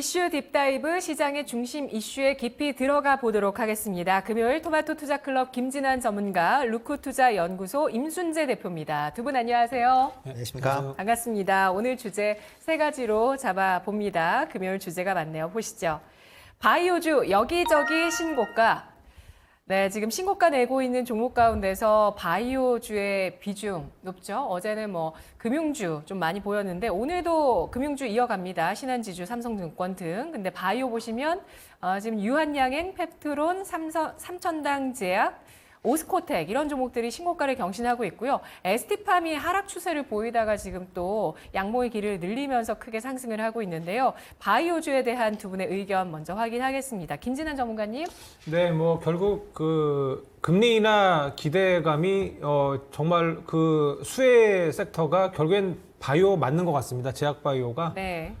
이슈 딥다이브 시장의 중심 이슈에 깊이 들어가 보도록 하겠습니다. 금요일 토마토 투자클럽 김진환 전문가, 루크투자연구소 임순재 대표입니다. 두 분 안녕하세요. 네, 안녕하십니까. 반갑습니다. 오늘 주제 세 가지로 잡아봅니다. 금요일 주제가 많네요. 보시죠. 바이오주 여기저기 신고가. 네, 지금 신고가 내고 있는 종목 가운데서 바이오주의 비중 높죠. 어제는 금융주 좀 많이 보였는데 오늘도 금융주 이어갑니다. 신한지주, 삼성증권 등. 근데 바이오 보시면 지금 유한양행, 펩트론, 삼천당제약, 오스코텍 이런 종목들이 신고가를 경신하고 있고요. ST팜이 하락 추세를 보이다가 지금 또 양모의 길을 늘리면서 크게 상승을 하고 있는데요. 바이오주에 대한 두 분의 의견 먼저 확인하겠습니다. 김진환 전문가님. 네, 결국 금리 인하 기대감이 정말 수혜 섹터가 결국엔 바이오 맞는 것 같습니다. 제약 바이오가. 네.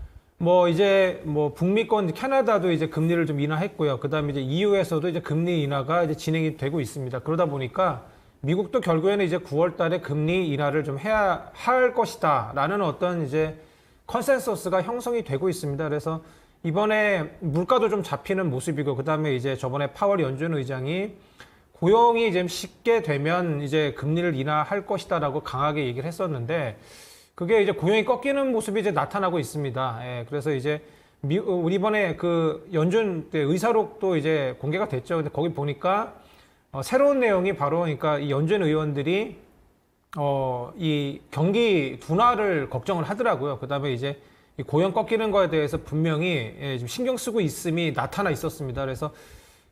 이제 북미권 캐나다도 이제 금리를 좀 인하했고요. 그다음에 이제 EU에서도 이제 금리 인하가 이제 진행이 되고 있습니다. 그러다 보니까 미국도 결국에는 이제 9월 달에 금리 인하를 좀 해야 할 것이다라는 어떤 이제 컨센서스가 형성이 되고 있습니다. 그래서 이번에 물가도 좀 잡히는 모습이고, 그다음에 이제 저번에 파월 연준 의장이 고용이 이제 쉽게 되면 이제 금리를 인하할 것이다라고 강하게 얘기를 했었는데, 그게 이제 고용이 꺾이는 모습이 이제 나타나고 있습니다. 예, 그래서 이제 우리 이번에 연준 때 의사록도 이제 공개가 됐죠. 근데 거기 보니까 새로운 내용이 바로 그러니까 이 연준 의원들이 이 경기 둔화를 걱정을 하더라고요. 그다음에 이제 이 고용 꺾이는 거에 대해서 분명히 좀 신경 쓰고 있음이 나타나 있었습니다. 그래서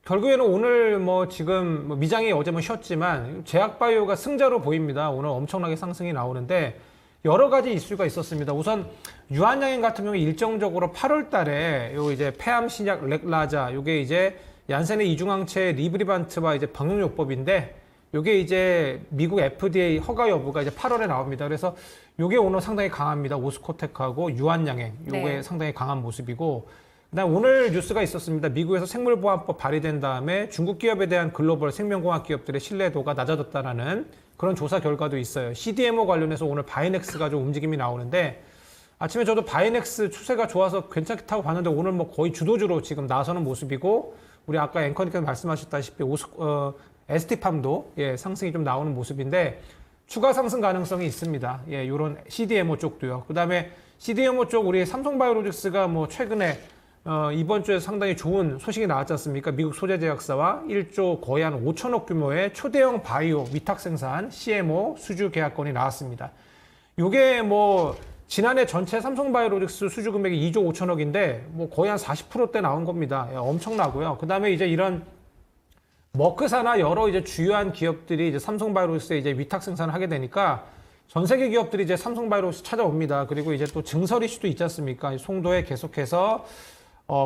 결국에는 오늘 지금 미장이 어제 쉬었지만 제약바이오가 승자로 보입니다. 오늘 엄청나게 상승이 나오는데 여러 가지 이슈가 있었습니다. 우선 유한양행 같은 경우 일정적으로 8월 달에 요 이제 폐암 신약 렉라자, 요게 이제 얀센의 이중항체 리브리반트와 이제 방역요법인데, 요게 이제 미국 FDA 허가 여부가 이제 8월에 나옵니다. 그래서 요게 오늘 상당히 강합니다. 오스코텍하고 유한양행, 요게 네. 상당히 강한 모습이고, 그다음 오늘 뉴스가 있었습니다. 미국에서 생물보안법 발의된 다음에 중국 기업에 대한 글로벌 생명공학 기업들의 신뢰도가 낮아졌다라는 그런 조사 결과도 있어요. CDMO 관련해서 오늘 바이넥스가 좀 움직임이 나오는데, 아침에 저도 바이넥스 추세가 좋아서 괜찮다고 봤는데 오늘 거의 주도주로 지금 나서는 모습이고, 우리 아까 앵커님께서 말씀하셨다시피 ST팜도 상승이 좀 나오는 모습인데 추가 상승 가능성이 있습니다. 예, 이런 CDMO 쪽도요. 그다음에 CDMO 쪽 우리 삼성바이오로직스가 최근에 이번 주에 상당히 좋은 소식이 나왔지 않습니까? 미국 소재제약사와 1조 거의 한 5천억 규모의 초대형 바이오 위탁 생산 CMO 수주 계약건이 나왔습니다. 요게 지난해 전체 삼성바이오로직스 수주 금액이 2조 5천억인데 거의 한 40%대 나온 겁니다. 예, 엄청나고요. 그다음에 이제 이런 머크사나 여러 이제 주요한 기업들이 이제 삼성바이오로직스에 이제 위탁 생산을 하게 되니까 전 세계 기업들이 이제 삼성바이오로직스 찾아옵니다. 그리고 이제 또 증설 이슈도 있지 않습니까? 송도에 계속해서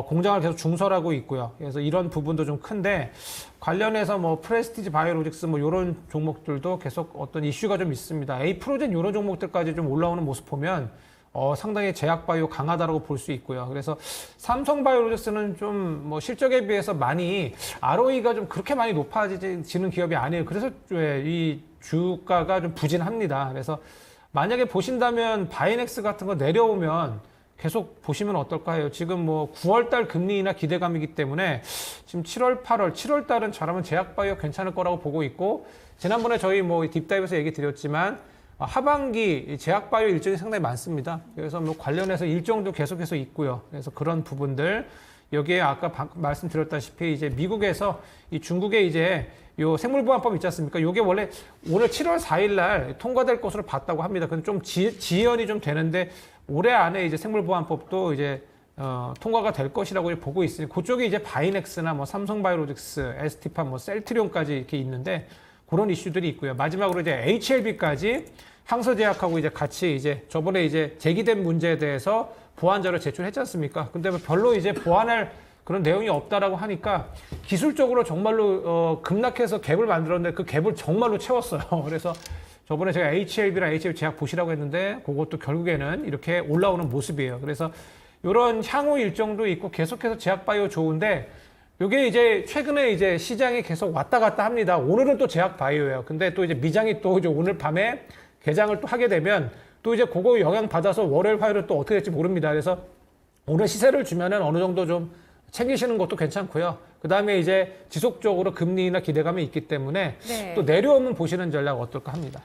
공장을 계속 중설하고 있고요. 그래서 이런 부분도 좀 큰데, 관련해서 프레스티지 바이오로직스 이런 종목들도 계속 어떤 이슈가 좀 있습니다. 에이프로젠 이런 종목들까지 좀 올라오는 모습 보면 상당히 제약바이오 강하다라고 볼 수 있고요. 그래서 삼성바이오로직스는 좀 실적에 비해서 많이 ROE가 좀 그렇게 많이 높아지는 기업이 아니에요. 그래서 이 주가가 좀 부진합니다. 그래서 만약에 보신다면 바이넥스 같은 거 내려오면 계속 보시면 어떨까요? 지금 9월달 금리 인하 기대감이기 때문에 지금 7월, 8월, 7월달은 잘하면 제약바이오 괜찮을 거라고 보고 있고, 지난번에 저희 딥다이브에서 얘기 드렸지만 하반기 제약바이오 일정이 상당히 많습니다. 그래서 관련해서 일정도 계속해서 있고요. 그래서 그런 부분들, 여기에 아까 말씀드렸다시피 이제 미국에서 이 중국의 이제 요 생물보안법 있지 않습니까? 요게 원래 오늘 7월 4일 날 통과될 것으로 봤다고 합니다. 근데 좀 지연이 좀 되는데 올해 안에 이제 생물보안법도 이제 통과가 될 것이라고 보고 있으니 그쪽에 이제 바이넥스나 삼성바이오로직스, ST팜, 셀트리온까지 이렇게 있는데 그런 이슈들이 있고요. 마지막으로 이제 HLB까지 항서제약하고 이제 같이 이제 저번에 이제 제기된 문제에 대해서 보완자를 제출했지 않습니까? 근데 별로 이제 보완할 그런 내용이 없다라고 하니까 기술적으로 정말로 급락해서 갭을 만들었는데 그 갭을 정말로 채웠어요. 그래서 저번에 제가 HLB랑 HLB 제약 보시라고 했는데 그것도 결국에는 이렇게 올라오는 모습이에요. 그래서 이런 향후 일정도 있고 계속해서 제약바이오 좋은데, 이게 이제 최근에 이제 시장이 계속 왔다 갔다 합니다. 오늘은 또 제약바이오예요. 근데 또 이제 미장이 또 이제 오늘 밤에 개장을 또 하게 되면 또 이제 그거 영향 받아서 월요일, 화요일은 또 어떻게 될지 모릅니다. 그래서 오늘 시세를 주면은 어느 정도 좀 챙기시는 것도 괜찮고요. 그다음에 이제 지속적으로 금리나 기대감이 있기 때문에 네. 또 내려오면 보시는 전략 어떨까 합니다.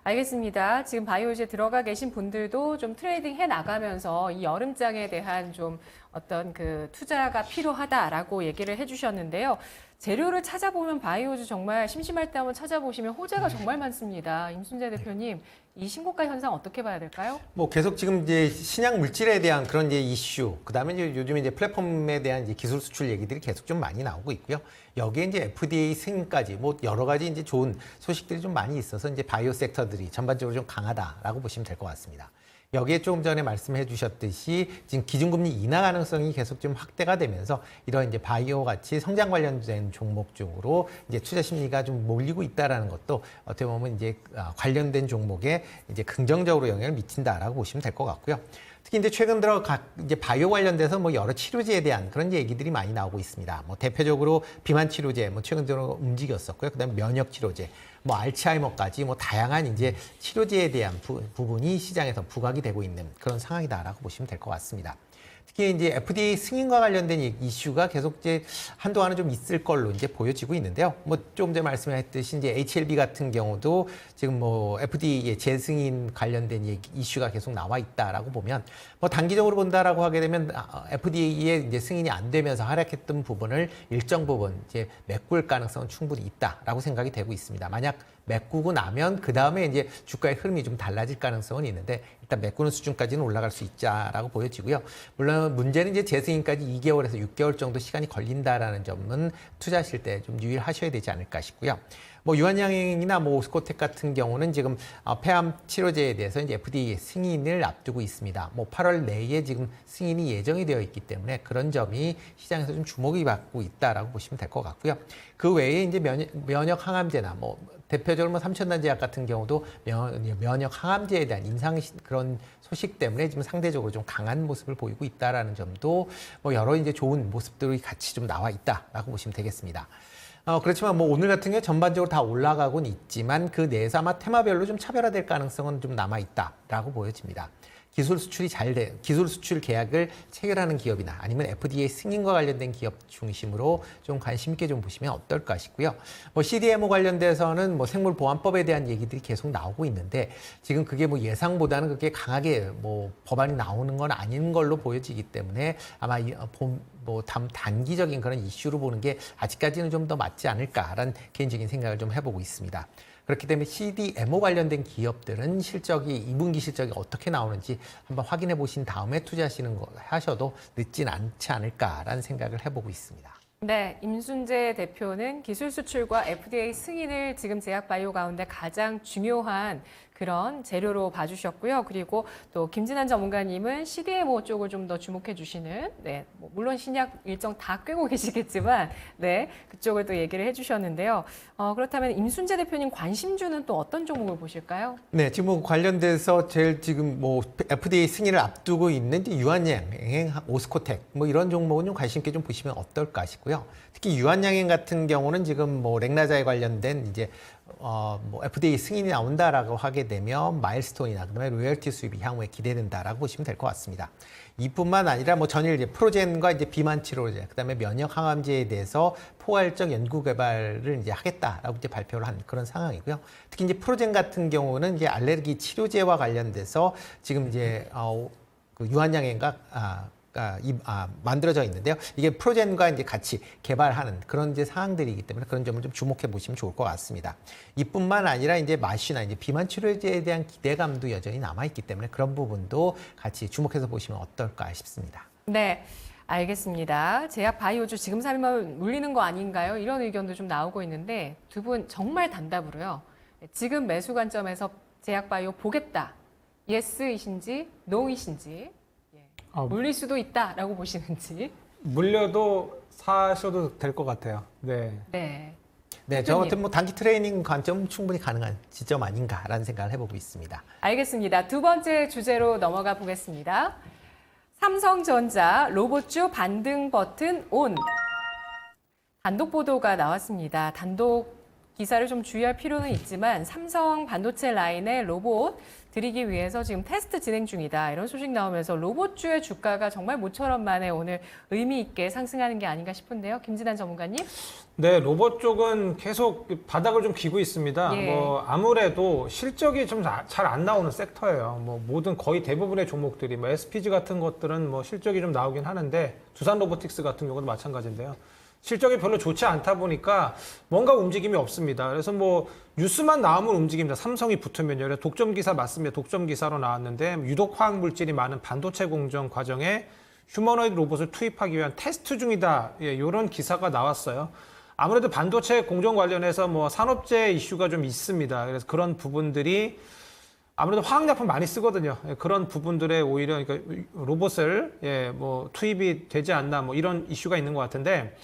알겠습니다. 지금 바이오주에 들어가 계신 분들도 좀 트레이딩 해 나가면서 이 여름장에 대한 좀 어떤 그 투자가 필요하다라고 얘기를 해주셨는데요. 재료를 찾아보면 바이오주 정말 심심할 때 한번 찾아보시면 호재가 정말 많습니다. 임순재 대표님, 이 신고가 현상 어떻게 봐야 될까요? 뭐 계속 지금 이제 신약 물질에 대한 그런 이제 이슈, 그다음에 이제 요즘 이제 플랫폼에 대한 이제 기술 수출 얘기들이 계속 좀 많이 나오고 있고요. 여기에 이제 FDA 승인까지 뭐 여러 가지 이제 좋은 소식들이 좀 많이 있어서 이제 바이오 섹터들이 전반적으로 좀 강하다라고 보시면 될 것 같습니다. 여기에 조금 전에 말씀해 주셨듯이 지금 기준금리 인하 가능성이 계속 좀 확대가 되면서 이런 이제 바이오 같이 성장 관련된 종목 쪽으로 이제 투자 심리가 좀 몰리고 있다라는 것도 어떻게 보면 이제 관련된 종목에 이제 긍정적으로 영향을 미친다라고 보시면 될 것 같고요. 특히 이제 최근 들어 이제 바이오 관련돼서 뭐 여러 치료제에 대한 그런 얘기들이 많이 나오고 있습니다. 뭐 대표적으로 비만 치료제 뭐 최근 들어 움직였었고요. 그다음에 면역 치료제, 뭐 알츠하이머까지 뭐 다양한 이제 치료제에 대한 부분이 시장에서 부각이 되고 있는 그런 상황이다라고 보시면 될 것 같습니다. 특히 이제 FDA 승인과 관련된 이슈가 계속 이제 한동안은 좀 있을 걸로 이제 보여지고 있는데요. 뭐 조금 전에 말씀했듯이 이제 HLB 같은 경우도 지금 뭐 FDA의 재승인 관련된 이슈가 계속 나와 있다라고 보면 뭐 단기적으로 본다라고 하게 되면 FDA의 이제 승인이 안 되면서 하락했던 부분을 일정 부분 이제 메꿀 가능성은 충분히 있다라고 생각이 되고 있습니다. 만약 메꾸고 나면 그 다음에 이제 주가의 흐름이 좀 달라질 가능성은 있는데 일단 메꾸는 수준까지는 올라갈 수 있다라고 보여지고요. 물론 문제는 이제 재승인까지 2개월에서 6개월 정도 시간이 걸린다라는 점은 투자하실 때 좀 유의하셔야 되지 않을까 싶고요. 뭐 유한양행이나 뭐 오스코텍 같은 경우는 지금 폐암 치료제에 대해서 이제 FDA 승인을 앞두고 있습니다. 뭐 8월 내에 지금 승인이 예정이 되어 있기 때문에 그런 점이 시장에서 좀 주목이 받고 있다라고 보시면 될 것 같고요. 그 외에 이제 면역 항암제나 뭐 대표적으로 뭐 삼천단제약 같은 경우도 면역 항암제에 대한 임상 그런 소식 때문에 지금 상대적으로 좀 강한 모습을 보이고 있다라는 점도 뭐 여러 이제 좋은 모습들이 같이 좀 나와 있다라고 보시면 되겠습니다. 그렇지만 뭐 오늘 같은 경우 전반적으로 다 올라가곤 있지만 그 내에서 아마 테마별로 좀 차별화될 가능성은 좀 남아 있다라고 보여집니다. 기술 수출 계약을 체결하는 기업이나 아니면 FDA 승인과 관련된 기업 중심으로 좀 관심 있게 좀 보시면 어떨까 싶고요. 뭐 CDMO 관련돼서는 뭐 생물보안법에 대한 얘기들이 계속 나오고 있는데 지금 그게 뭐 예상보다는 그렇게 강하게 뭐 법안이 나오는 건 아닌 걸로 보여지기 때문에 아마 단기적인 그런 이슈로 보는 게 아직까지는 좀 더 맞지 않을까라는 개인적인 생각을 좀 해보고 있습니다. 그렇기 때문에 CDMO 관련된 기업들은 2분기 실적이 어떻게 나오는지 한번 확인해 보신 다음에 투자하시는 거 하셔도 늦진 않지 않을까라는 생각을 해보고 있습니다. 네, 임순재 대표는 기술 수출과 FDA 승인을 지금 제약바이오 가운데 가장 중요한 그런 재료로 봐주셨고요. 그리고 또 김진환 전문가님은 CDMO 쪽을 좀 더 주목해 주시는, 네, 뭐 물론 신약 일정 다 꿰고 계시겠지만, 네, 그쪽을 또 얘기를 해주셨는데요. 그렇다면 임순재 대표님 관심주는 또 어떤 종목을 보실까요? 네, 지금 뭐 관련돼서 제일 지금 뭐 FDA 승인을 앞두고 있는 이제 유한양행, 오스코텍 뭐 이런 종목은 좀 관심 있게 좀 보시면 어떨까 싶고요. 특히 유한양행 같은 경우는 지금 뭐 렉나자에 관련된 이제 뭐 FDA 승인이 나온다라고 하게 되면 마일스톤이나 그다음에 로열티 수입이 향후에 기대된다라고 보시면 될 것 같습니다. 이뿐만 아니라 뭐 전일 이제 프로젠과 이제 비만 치료제, 그다음에 면역 항암제에 대해서 포괄적 연구 개발을 이제 하겠다라고 이제 발표를 한 그런 상황이고요. 특히 이제 프로젠 같은 경우는 이제 알레르기 치료제와 관련돼서 지금 이제 그 유한양행과 만들어져 있는데요. 이게 프로젠과 이제 같이 개발하는 그런 이제 사항들이기 때문에 그런 점을 좀 주목해 보시면 좋을 것 같습니다. 이뿐만 아니라 이제 마쉬나 이제 비만 치료제에 대한 기대감도 여전히 남아 있기 때문에 그런 부분도 같이 주목해서 보시면 어떨까 싶습니다. 네. 알겠습니다. 제약 바이오주 지금 사면 물리는 거 아닌가요? 이런 의견도 좀 나오고 있는데 두 분 정말 단답으로요. 지금 매수 관점에서 제약 바이오 보겠다. 예스이신지 노이신지 물릴 수도 있다라고 보시는지. 물려도 사셔도 될 것 같아요. 네. 네. 네, 저 같은 뭐 단기 트레이닝 관점 충분히 가능한 지점 아닌가라는 생각을 해보고 있습니다. 알겠습니다. 두 번째 주제로 넘어가 보겠습니다. 삼성전자 로봇주 반등 버튼 온. 단독 보도가 나왔습니다. 단독 기사를 좀 주의할 필요는 있지만 삼성 반도체 라인의 로봇 들이기 위해서 지금 테스트 진행 중이다. 이런 소식 나오면서 로봇주의 주가가 정말 모처럼 만에 오늘 의미 있게 상승하는 게 아닌가 싶은데요. 김진환 전문가님. 네, 로봇 쪽은 계속 바닥을 좀 기고 있습니다. 예. 뭐 아무래도 실적이 좀 잘 안 나오는 섹터예요. 뭐 모든 거의 대부분의 종목들이 뭐 SPG 같은 것들은 뭐 실적이 좀 나오긴 하는데 두산 로보틱스 같은 경우도 마찬가지인데요. 실적이 별로 좋지 않다 보니까 뭔가 움직임이 없습니다. 그래서 뭐 뉴스만 나오면 움직입니다. 삼성이 붙으면요. 그래서 독점 기사 맞습니다. 독점 기사로 나왔는데 유독 화학 물질이 많은 반도체 공정 과정에 휴머노이드 로봇을 투입하기 위한 테스트 중이다. 예, 이런 기사가 나왔어요. 아무래도 반도체 공정 관련해서 뭐 산업재 이슈가 좀 있습니다. 그래서 그런 부분들이 아무래도 화학약품 많이 쓰거든요. 예, 그런 부분들에 오히려 그러니까 로봇을 뭐 투입이 되지 않나 뭐 이런 이슈가 있는 것 같은데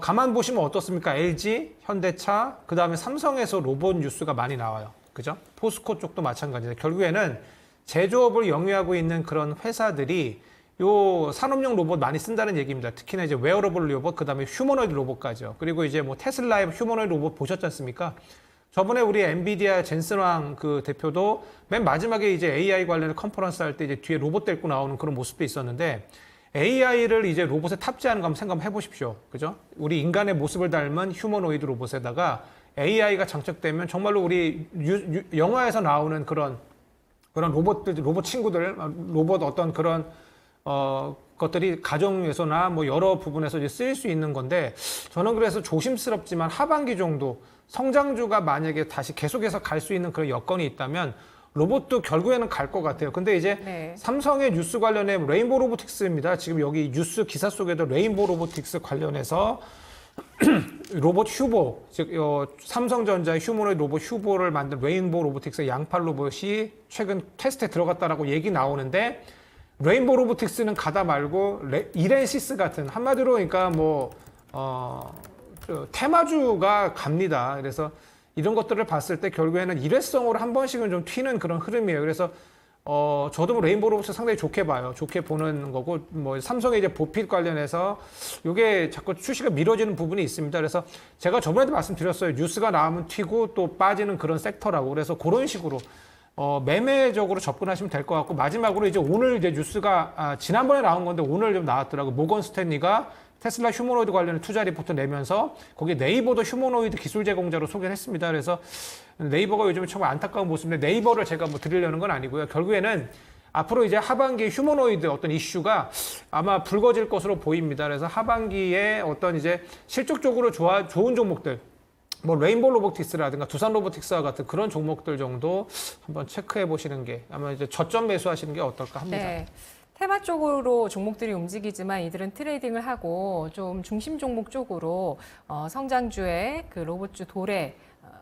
가만 보시면 어떻습니까? LG, 현대차, 그 다음에 삼성에서 로봇 뉴스가 많이 나와요. 그죠? 포스코 쪽도 마찬가지예요. 결국에는 제조업을 영위하고 있는 그런 회사들이 요 산업용 로봇 많이 쓴다는 얘기입니다. 특히나 이제 웨어러블 로봇, 그 다음에 휴머노이드 로봇까지요. 그리고 이제 뭐 테슬라의 휴머노이드 로봇 보셨지 않습니까? 저번에 우리 엔비디아 젠슨왕 그 대표도 맨 마지막에 이제 AI 관련해 컨퍼런스 할 때 이제 뒤에 로봇 데리고 나오는 그런 모습도 있었는데 AI를 이제 로봇에 탑재하는 거 한번 생각해 보십시오. 그죠? 우리 인간의 모습을 닮은 휴머노이드 로봇에다가 AI가 장착되면 정말로 우리 영화에서 나오는 그런 로봇들, 로봇 친구들, 로봇 어떤 그런 것들이 가정에서나 뭐 여러 부분에서 이제 쓰일 수 있는 건데 저는 그래서 조심스럽지만 하반기 정도 성장주가 만약에 다시 계속해서 갈 수 있는 그런 여건이 있다면 로봇도 결국에는 갈 것 같아요. 근데 이제 네. 삼성의 뉴스 관련해 레인보우 로보틱스입니다. 지금 여기 뉴스 기사 속에도 레인보우 로보틱스 관련해서 로봇 휴보, 즉 삼성전자의 휴머노이드 로봇 휴보를 만든 레인보우 로보틱스 양팔 로봇이 최근 테스트에 들어갔다라고 얘기 나오는데 레인보우 로보틱스는 가다 말고 이렌시스 같은 한마디로 그러니까 뭐 테마주가 갑니다. 그래서 이런 것들을 봤을 때 결국에는 일회성으로 한 번씩은 좀 튀는 그런 흐름이에요. 그래서 저도 뭐 레인보우 로봇을 상당히 좋게 봐요. 좋게 보는 거고 뭐 삼성의 이제 보필 관련해서 이게 자꾸 출시가 미뤄지는 부분이 있습니다. 그래서 제가 저번에도 말씀드렸어요. 뉴스가 나오면 튀고 또 빠지는 그런 섹터라고. 그래서 그런 식으로 매매적으로 접근하시면 될 것 같고 마지막으로 이제 오늘 이제 뉴스가 지난번에 나온 건데 오늘 좀 나왔더라고. 모건 스탠리가 테슬라 휴머노이드 관련해 투자 리포트 내면서 거기에 네이버도 휴머노이드 기술 제공자로 소개를 했습니다. 그래서 네이버가 요즘에 정말 안타까운 모습인데 네이버를 제가 뭐 드리려는 건 아니고요. 결국에는 앞으로 이제 하반기에 휴머노이드 어떤 이슈가 아마 불거질 것으로 보입니다. 그래서 하반기에 어떤 이제 실적적으로 좋은 종목들 뭐 레인보우 로보틱스라든가 두산 로보틱스와 같은 그런 종목들 정도 한번 체크해 보시는 게 아마 이제 저점 매수하시는 게 어떨까 합니다. 네. 테마 쪽으로 종목들이 움직이지만 이들은 트레이딩을 하고 좀 중심 종목 쪽으로 성장주의 그 로봇주 도래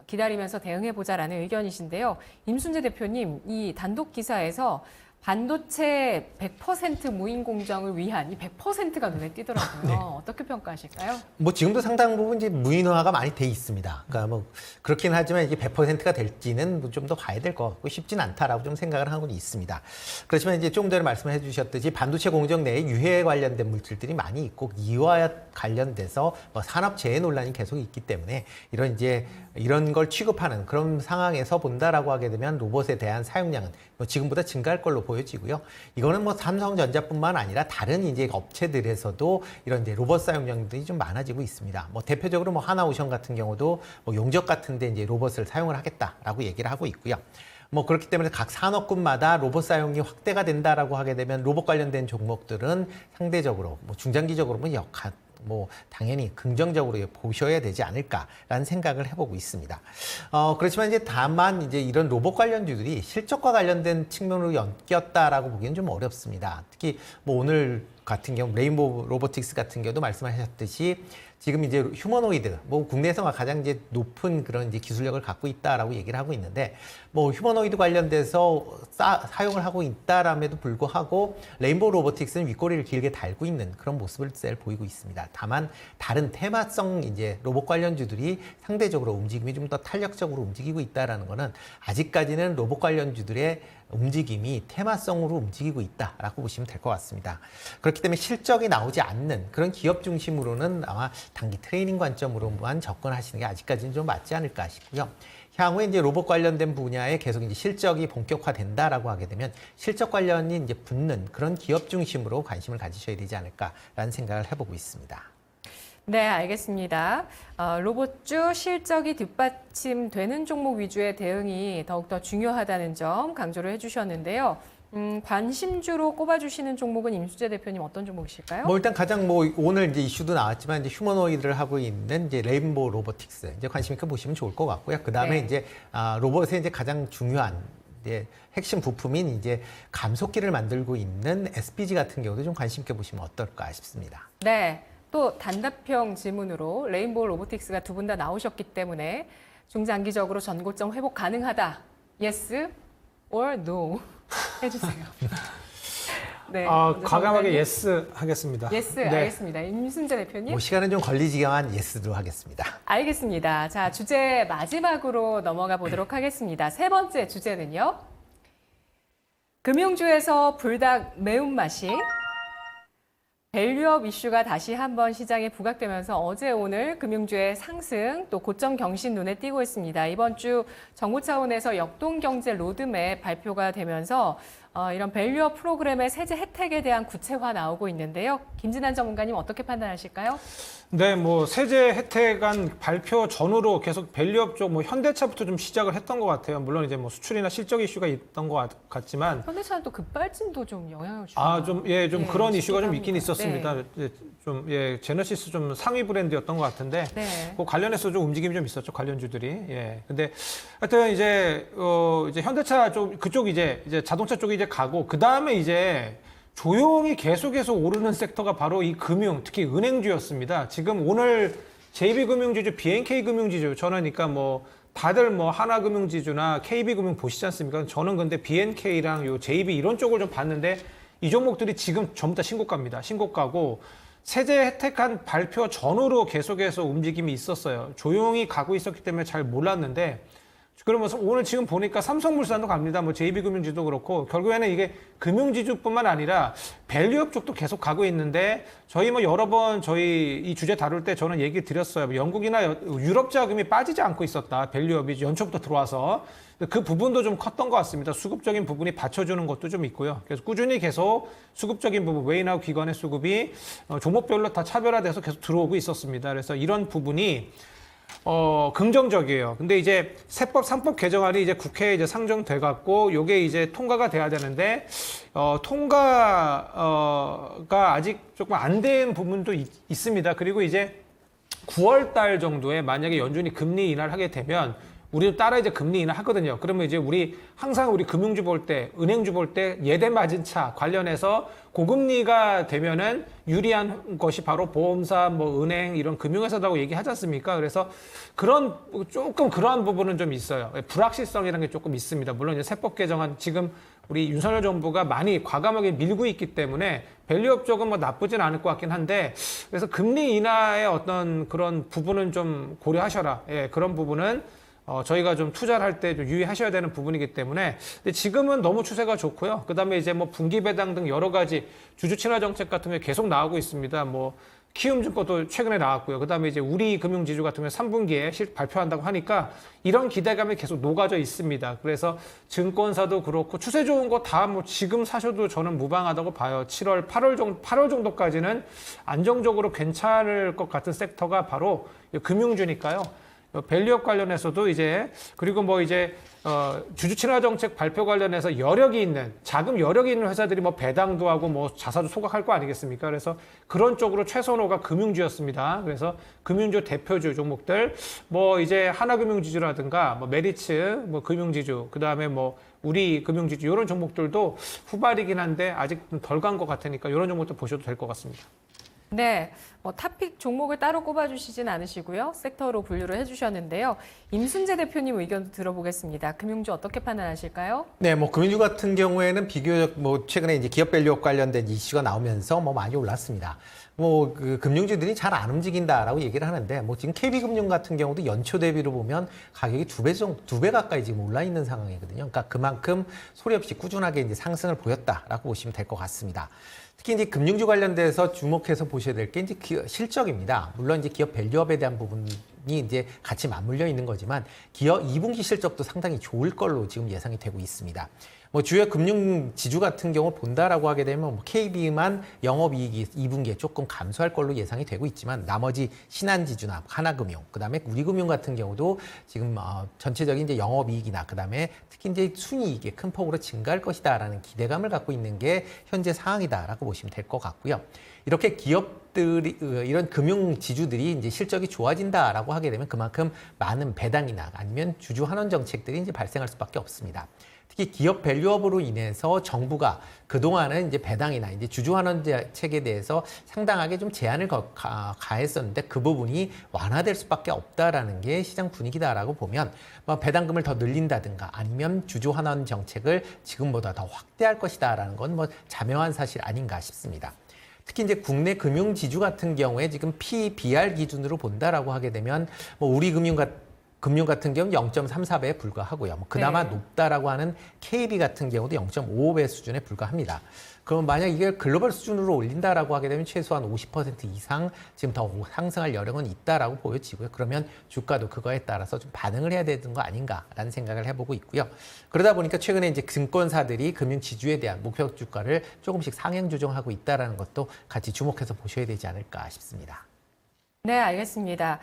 기다리면서 대응해보자라는 의견이신데요. 임순재 대표님, 이 단독 기사에서 반도체 100% 무인 공정을 위한 이 100%가 눈에 띄더라고요. 네. 어떻게 평가하실까요? 뭐 지금도 상당 부분 이제 무인화가 많이 돼 있습니다. 그러니까 뭐 그렇긴 하지만 이게 100%가 될지는 좀 더 봐야 될 것 같고 쉽진 않다라고 좀 생각을 하고 있습니다. 그렇지만 이제 조금 전에 말씀해 주셨듯이 반도체 공정 내에 유해 관련된 물질들이 많이 있고 이와 관련돼서 뭐 산업 재해 논란이 계속 있기 때문에 이런 걸 취급하는 그런 상황에서 본다라고 하게 되면 로봇에 대한 사용량은 뭐 지금보다 증가할 걸로 보여지고요. 이거는 뭐 삼성전자뿐만 아니라 다른 이제 업체들에서도 이런 이제 로봇 사용량들이 좀 많아지고 있습니다. 뭐 대표적으로 뭐 하나오션 같은 경우도 뭐 용접 같은데 이제 로봇을 사용을 하겠다라고 얘기를 하고 있고요. 뭐 그렇기 때문에 각 산업군마다 로봇 사용이 확대가 된다라고 하게 되면 로봇 관련된 종목들은 상대적으로 뭐 중장기적으로 뭐 당연히 긍정적으로 보셔야 되지 않을까라는 생각을 해보고 있습니다. 그렇지만 이제 다만 이제 이런 로봇 관련주들이 실적과 관련된 측면으로 엮였다라고 보기는 좀 어렵습니다. 특히 뭐 오늘 같은 경우 레인보우 로보틱스 같은 경우도 말씀하셨듯이 지금 이제 휴머노이드, 뭐 국내에서 가장 이제 높은 그런 이제 기술력을 갖고 있다라고 얘기를 하고 있는데, 뭐 휴머노이드 관련돼서 사용을 하고 있다람에도 불구하고 레인보우 로보틱스는 윗꼬리를 길게 달고 있는 그런 모습을 보이고 있습니다. 다만 다른 테마성 이제 로봇 관련주들이 상대적으로 움직임이 좀 더 탄력적으로 움직이고 있다라는 거는 아직까지는 로봇 관련주들의 움직임이 테마성으로 움직이고 있다라고 보시면 될 것 같습니다. 그렇기 때문에 실적이 나오지 않는 그런 기업 중심으로는 아마 단기 트레이닝 관점으로만 접근하시는 게 아직까지는 좀 맞지 않을까 싶고요. 향후에 이제 로봇 관련된 분야에 계속 이제 실적이 본격화된다라고 하게 되면 실적 관련이 이제 붙는 그런 기업 중심으로 관심을 가지셔야 되지 않을까라는 생각을 해보고 있습니다. 네, 알겠습니다. 로봇주 실적이 뒷받침되는 종목 위주의 대응이 더욱더 중요하다는 점 강조를 해주셨는데요. 관심주로 꼽아주시는 종목은 임수재 대표님 어떤 종목이실까요? 뭐 일단 가장 뭐 오늘 이제 이슈도 나왔지만 이제 휴머노이드를 하고 있는 이제 레인보우 로보틱스 이제 관심 있게 보시면 좋을 것 같고요. 그 다음에 네. 이제 로봇의 이제 가장 중요한 이제 핵심 부품인 이제 감속기를 만들고 있는 SPG 같은 경우도 좀 관심 있게 보시면 어떨까 싶습니다. 네, 또 단답형 질문으로 레인보우 로보틱스가 두 분 다 나오셨기 때문에 중장기적으로 전고점 회복 가능하다. Yes or no 해주세요. 네, 먼저 과감하게 정답이- 예스 하겠습니다. 예스, 네. 알겠습니다. 임순재 대표님. 뭐 시간은 좀 걸리지만 예스도 하겠습니다. 알겠습니다. 자, 주제 마지막으로 넘어가 보도록 하겠습니다. 세 번째 주제는요. 금융주에서 불닭 매운맛이 밸류업 이슈가 다시 한번 시장에 부각되면서 어제 오늘 금융주의 상승 또 고점 경신 눈에 띄고 있습니다. 이번 주 정부 차원에서 역동경제 로드맵 발표가 되면서 이런 밸류업 프로그램의 세제 혜택에 대한 구체화 나오고 있는데요. 김진환 전문가님 어떻게 판단하실까요? 네, 뭐 세제 혜택안 발표 전후로 계속 밸류업 쪽 뭐 현대차부터 좀 시작을 했던 것 같아요. 물론 이제 뭐 수출이나 실적 이슈가 있던 것 같지만 현대차는 또 급발진도 좀 영향을 주고 좀 네, 그런 이슈가 좀 싶기도 있긴 합니다. 있었습니다. 제너시스 좀 상위 브랜드였던 것 같은데 네. 그 관련해서 좀 움직임이 좀 있었죠, 관련주들이. 예. 근데 하여튼 이제 현대차 쪽 그쪽 이제 자동차 쪽이 이제 가고 그다음에 이제 조용히 계속해서 오르는 섹터가 바로 이 금융, 특히 은행주였습니다. 지금 오늘 JB금융지주, BNK금융지주, 저는 그러니까 뭐 다들 뭐 하나금융지주나 KB금융 보시지 않습니까? 저는 근데 BNK랑 요 JB 이런 쪽을 좀 봤는데 이 종목들이 지금 전부 다 신고가입니다. 신고가고 세제 혜택한 발표 전후로 계속해서 움직임이 있었어요. 조용히 가고 있었기 때문에 잘 몰랐는데 그러면서 오늘 지금 보니까 삼성물산도 갑니다. 뭐 JB금융지도 그렇고 결국에는 이게 금융지주뿐만 아니라 밸류업 쪽도 계속 가고 있는데 저희 뭐 여러 번 저희 이 주제 다룰 때 저는 얘기 드렸어요. 영국이나 유럽 자금이 빠지지 않고 있었다. 밸류업이 연초부터 들어와서 그 부분도 좀 컸던 것 같습니다. 수급적인 부분이 받쳐주는 것도 좀 있고요. 그래서 꾸준히 계속 수급적인 부분, 외인하고 기관의 수급이 종목별로 다 차별화돼서 계속 들어오고 있었습니다. 그래서 이런 부분이 긍정적이에요. 근데 이제 세법 3법 개정안이 이제 국회에 이제 상정돼 갖고 요게 이제 통과가 돼야 되는데 통과가 아직 조금 안 된 부분도 있습니다. 그리고 이제 9월 달 정도에 만약에 연준이 금리 인하를 하게 되면 우리도 따라 이제 금리 인하 하거든요. 그러면 이제 우리 항상 우리 금융주 볼 때, 은행주 볼 때 예대 마진차 관련해서 고금리가 되면은 유리한 것이 바로 보험사, 뭐 은행 이런 금융회사라고 얘기하지 않습니까? 그래서 조금 그러한 부분은 좀 있어요. 불확실성이라는 게 조금 있습니다. 물론 이제 세법 개정안 지금 우리 윤석열 정부가 많이 과감하게 밀고 있기 때문에 밸류업 쪽은 뭐 나쁘진 않을 것 같긴 한데 그래서 금리 인하의 어떤 그런 부분은 좀 고려하셔라. 예, 그런 부분은 저희가 좀 투자를 할 때 좀 유의하셔야 되는 부분이기 때문에 근데 지금은 너무 추세가 좋고요. 그다음에 이제 뭐 분기 배당 등 여러 가지 주주 친화 정책 같은 게 계속 나오고 있습니다. 뭐 키움증권도 최근에 나왔고요. 그다음에 이제 우리 금융지주 같은 경우에 3분기에 발표한다고 하니까 이런 기대감이 계속 녹아져 있습니다. 그래서 증권사도 그렇고 추세 좋은 거 다 뭐 지금 사셔도 저는 무방하다고 봐요. 7월, 8월 정도까지는 안정적으로 괜찮을 것 같은 섹터가 바로 금융주니까요. 밸류업 관련해서도 이제 그리고 뭐 이제 주주 친화 정책 발표 관련해서 자금 여력이 있는 회사들이 뭐 배당도 하고 뭐 자사도 소각할 거 아니겠습니까? 그래서 그런 쪽으로 최선호가 금융주였습니다. 그래서 금융주 대표주 종목들 뭐 이제 하나금융지주라든가 뭐 메리츠 뭐 금융지주 그다음에 뭐 우리 금융지주 이런 종목들도 후발이긴 한데 아직 덜 간 것 같으니까 이런 종목도 보셔도 될 것 같습니다. 네, 탑픽 종목을 따로 꼽아주시진 않으시고요. 섹터로 분류를 해주셨는데요. 임순재 대표님 의견도 들어보겠습니다. 금융주 어떻게 판단하실까요? 네, 뭐 금융주 같은 경우에는 비교적 뭐 최근에 이제 기업 밸류업 관련된 이슈가 나오면서 뭐 많이 올랐습니다. 그 금융주들이 잘 안 움직인다라고 얘기를 하는데 뭐 지금 KB금융 같은 경우도 연초 대비로 보면 가격이 두 배 가까이 지금 올라 있는 상황이거든요. 그러니까 그만큼 소리 없이 꾸준하게 이제 상승을 보였다라고 보시면 될 것 같습니다. 특히 이제 금융주 관련돼서 주목해서 보셔야 될 게 이제 실적입니다. 물론 이제 기업 밸류업에 대한 부분이 이제 같이 맞물려 있는 거지만 기업 2분기 실적도 상당히 좋을 걸로 지금 예상이 되고 있습니다. 뭐 주요 금융 지주 같은 경우 본다라고 하게 되면 뭐 KB만 영업이익이 2분기에 조금 감소할 걸로 예상이 되고 있지만 나머지 신한지주나 하나금융, 그다음에 우리금융 같은 경우도 지금 전체적인 이제 영업이익이나 그다음에 특히 이제 순이익이 큰 폭으로 증가할 것이다라는 기대감을 갖고 있는 게 현재 상황이다라고 보시면 될 것 같고요. 이렇게 기업들이 이런 금융 지주들이 이제 실적이 좋아진다라고 하게 되면 그만큼 많은 배당이나 아니면 주주 환원 정책들이 이제 발생할 수밖에 없습니다. 특히 기업 밸류업으로 인해서 정부가 그동안은 이제 배당이나 이제 주주 환원 정책에 대해서 상당하게 좀 제한을 가했었는데 그 부분이 완화될 수밖에 없다라는 게 시장 분위기다라고 보면 뭐 배당금을 더 늘린다든가 아니면 주주 환원 정책을 지금보다 더 확대할 것이다라는 건 뭐 자명한 사실 아닌가 싶습니다. 특히 이제 국내 금융 지주 같은 경우에 지금 PBR 기준으로 본다라고 하게 되면 뭐 우리금융 같은 경우는 0.34배에 불과하고요. 뭐 그나마 네. 높다라고 하는 KB 같은 경우도 0.55배 수준에 불과합니다. 그럼 만약 이게 글로벌 수준으로 올린다라고 하게 되면 최소한 50% 이상 지금 더 상승할 여력은 있다라고 보여지고요. 그러면 주가도 그거에 따라서 좀 반응을 해야 되는 거 아닌가라는 생각을 해보고 있고요. 그러다 보니까 최근에 이제 증권사들이 금융 지주에 대한 목표 주가를 조금씩 상향 조정하고 있다라는 것도 같이 주목해서 보셔야 되지 않을까 싶습니다. 네, 알겠습니다.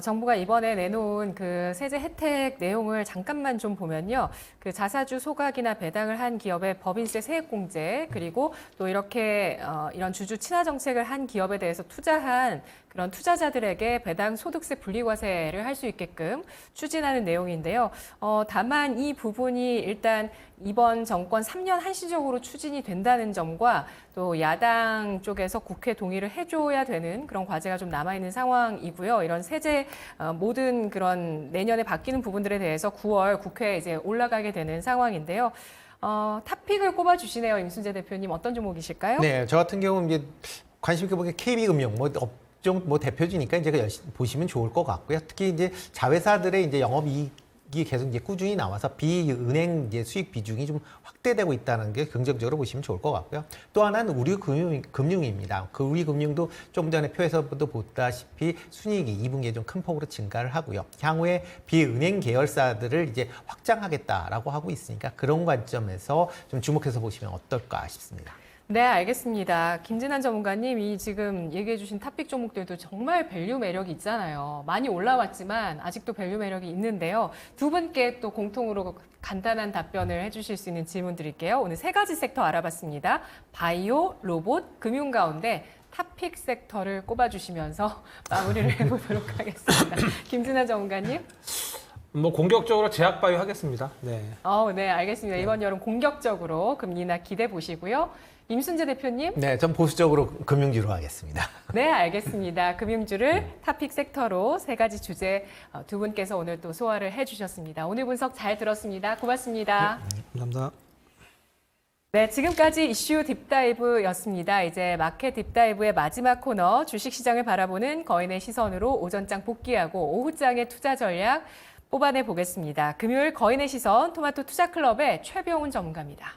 정부가 이번에 내놓은 그 세제 혜택 내용을 잠깐만 좀 보면요. 그 자사주 소각이나 배당을 한 기업의 법인세 세액공제, 그리고 또 이렇게 이런 주주 친화 정책을 한 기업에 대해서 투자한 그런 투자자들에게 배당 소득세 분리과세를 할 수 있게끔 추진하는 내용인데요. 다만 이 부분이 일단 이번 정권 3년 한시적으로 추진이 된다는 점과 또 야당 쪽에서 국회 동의를 해줘야 되는 그런 과제가 좀 남아있는 상황이고요. 이런 세제 모든 그런 내년에 바뀌는 부분들에 대해서 9월 국회에 이제 올라가게 되는 상황인데요. 탑픽을 꼽아주시네요. 임순재 대표님 어떤 종목이실까요? 네, 저 같은 경우는 이제 관심 있게 보기에 KB금융 업종 대표주니까 이제 열심히 보시면 좋을 것 같고요. 특히 이제 자회사들의 이제 영업이익이 계속 이제 꾸준히 나와서 비은행 이제 수익 비중이 좀 확대되고 있다는 게 긍정적으로 보시면 좋을 것 같고요. 또 하나는 우리금융입니다. 그 우리금융도 좀 전에 표에서도 보다시피 순이익이 2분기에 좀 큰 폭으로 증가를 하고요. 향후에 비은행 계열사들을 이제 확장하겠다라고 하고 있으니까 그런 관점에서 좀 주목해서 보시면 어떨까 싶습니다. 네, 알겠습니다. 김진한 전문가님이 지금 얘기해 주신 탑픽 종목들도 정말 밸류 매력이 있잖아요. 많이 올라왔지만 아직도 밸류 매력이 있는데요. 두 분께 또 공통으로 간단한 답변을 해주실 수 있는 질문 드릴게요. 오늘 세 가지 섹터 알아봤습니다. 바이오, 로봇, 금융 가운데 탑픽 섹터를 꼽아주시면서 마무리를 해보도록 하겠습니다. 김진한 전문가님. 뭐 공격적으로 제약바이오 하겠습니다. 네. 네, 알겠습니다. 이번 여름 공격적으로 금리나 기대 보시고요. 임순재 대표님. 네, 전 보수적으로 금융주로 하겠습니다. 네, 알겠습니다. 금융주를 탑픽 섹터로 세 가지 주제 두 분께서 오늘 또 소화를 해주셨습니다. 오늘 분석 잘 들었습니다. 고맙습니다. 감사합니다. 네, 지금까지 이슈 딥다이브였습니다. 이제 마켓 딥다이브의 마지막 코너 주식시장을 바라보는 거인의 시선으로 오전장 복귀하고 오후장의 투자 전략 뽑아내 보겠습니다. 금요일 거인의 시선 토마토 투자클럽의 최병훈 전문가입니다.